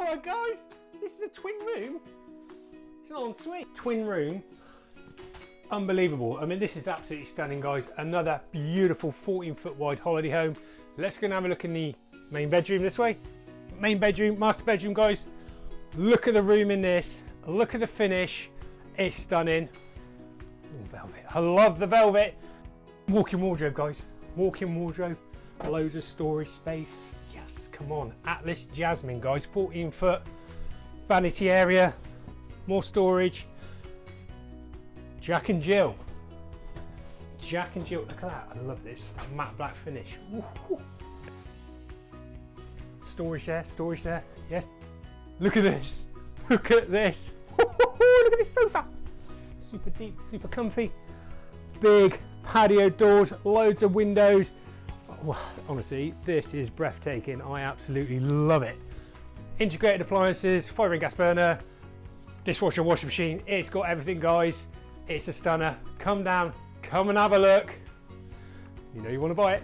Alright guys, this is a twin room. It's an ensuite. Twin room. Unbelievable. I mean, this is absolutely stunning, guys. Another beautiful 14-foot wide holiday home. Let's go and have a look in the main bedroom this way. Main bedroom, master bedroom, guys. Look at the room in this. Look at the finish. It's stunning. Ooh, velvet. I love the velvet. Walk-in wardrobe, guys. Walk-in wardrobe. Loads of storage space. Yes, come on. Atlas Jasmine, guys. 14-foot vanity area. More storage. Jack and Jill. Jack and Jill. Look at that. I love this. That matte black finish. Woo-hoo. Storage there. Storage there. Yes. Look at this. Look at this. Look at this sofa. Super deep, super comfy. Big patio doors. Loads of windows. Oh, honestly, this is breathtaking. I absolutely love it. Integrated appliances. Fire and gas burner. Dishwasher, washing machine. It's got everything, guys. It's a stunner. Come down, come and have a look. You know you want to buy it.